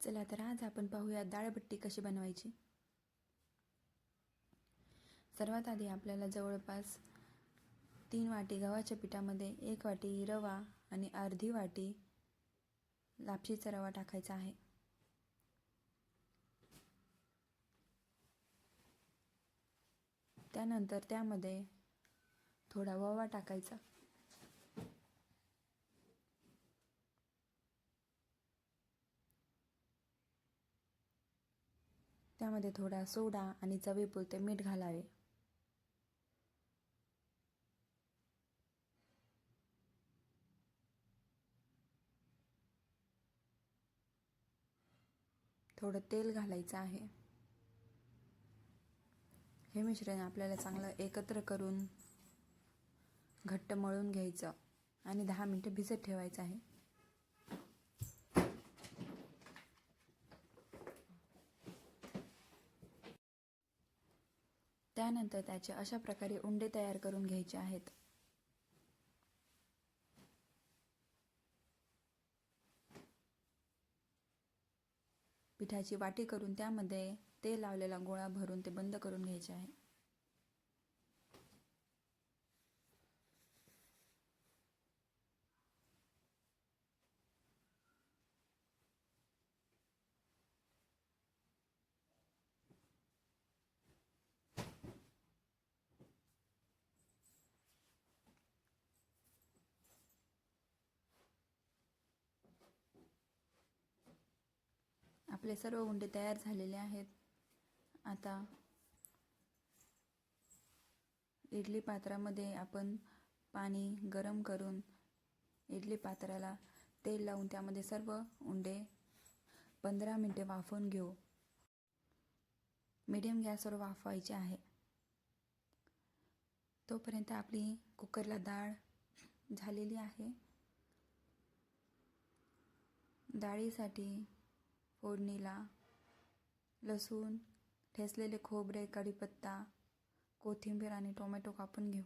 चला तर आज आपण पाहूया डाळबट्टी कशी बनवायची। सर्वात आधी आपल्याला जवळपास 3 वाटी गव्हाच्या पिठामध्ये 1 वाटी रवा आणि अर्धी वाटी लापशीचा रवा टाकायचा आहे। त्यानंतर त्यामध्ये थोडा ओवा टाकायचा। त्यामध्ये थोडा सोडा आणि चवीपुरते मीठ घालावे। थोडं तेल घालायचं आहे। हे मिश्रण आपल्याला चांगलं एकत्र करून घट्ट मळून घ्यायचं आणि 10 मिनिटे भिजत ठेवायचं आहे। त्यानंतर त्याचे अशा प्रकारे उंडे तयार करून घ्यायचे आहेत। पिठाची वाटी करून त्यामध्ये तेल लावलेला गोळा भरून ते बंद करून घ्यायचे आहे। आपले सर्व उंडे तयार झालेले आहेत। आता इडली पात्रामध्ये आपण पाणी गरम करून इडली पात्राला तेल लावून त्यामध्ये सर्व उंडे 15 मिनिटे वाफवून घेऊ। मीडियम गॅसवर वाफवायचे आहे। तोपर्यंत आपली कुकरला डाळ झालेली आहे। डाळीसाठी फोडणीला लसूण, ठेचलेले खोबरे, कढीपत्ता, कोथिंबीर आणि टोमॅटो कापून घेऊ।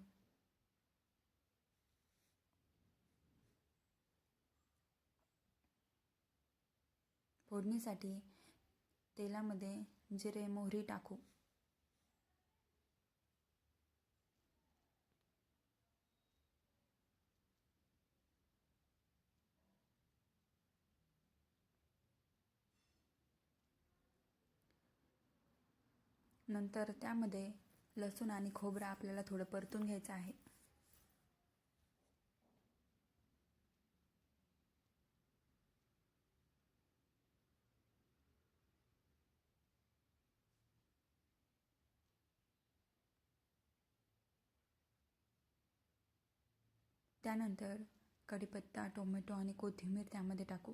फोडणीसाठी तेलामध्ये जिरे, मोहरी टाकू। नंतर त्यामध्ये लसूण आणि खोबरं आपल्याला थोडं परतून घ्यायचं आहे। त्यानंतर कढीपत्ता, टोमॅटो आणि कोथिंबीर त्यामध्ये टाकू।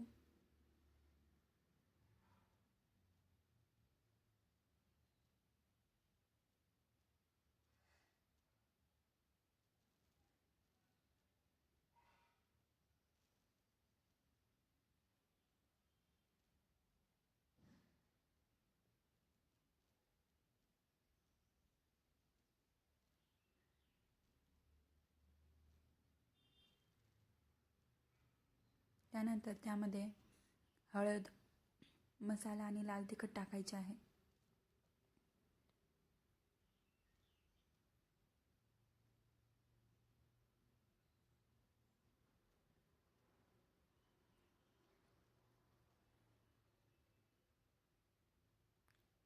त्यानंतर त्यामध्ये हळद, मसाला आणि लाल तिखट टाकायचे आहे।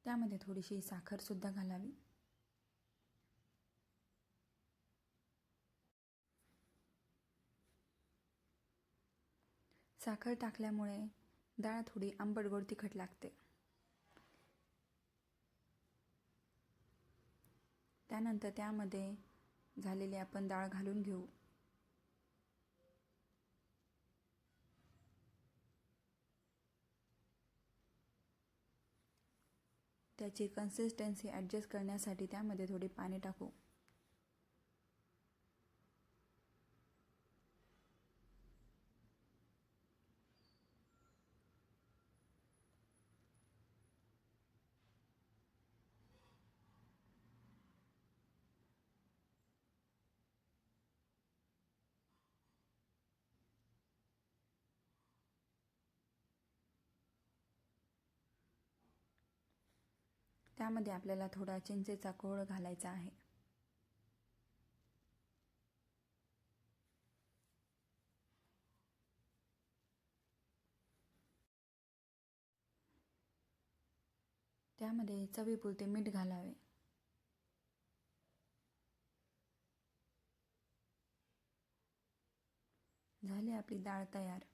त्यामध्ये थोडीशी साखर सुद्धा घालावी। साखर टाकल्यामुळे डाळ थोडी आंबट गोड तिखट लागते। त्यानंतर त्यामध्ये झालेली आपण डाळ घालून घेऊ। त्याची कन्सिस्टन्सी ॲडजस्ट करण्यासाठी त्यामध्ये थोडे पाणी टाकू। त्यामध्ये आपल्याला थोडा चिंचेचा कोळ घालायचा आहे. त्यामध्ये चवीपुरते मीठ घालावे. झाली आपली डाळ तयार.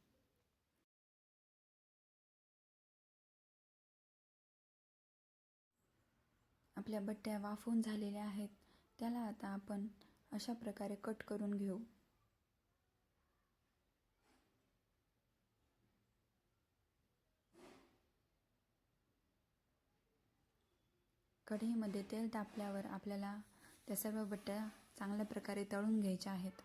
आपल्या बट्ट्या वाफवून झालेल्या आहेत. त्याला आता आपण अशा प्रकारे कट करून घेऊ. कढईमध्ये तेल तापल्यावर आपल्याला त्या सर्व बट्ट्या चांगल्या प्रकारे तळून घ्यायच्या आहेत.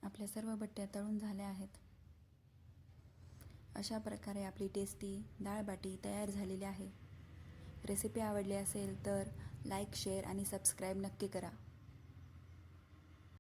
आपल्या सर्व बट्ट्या तळून झाल्या आहेत. अशा प्रकारे आपली टेस्टी डाळबाटी तयार झालेली आहे. रेसिपी आवडली असेल तर लाईक, शेअर आणि सबस्क्राईब नक्की करा.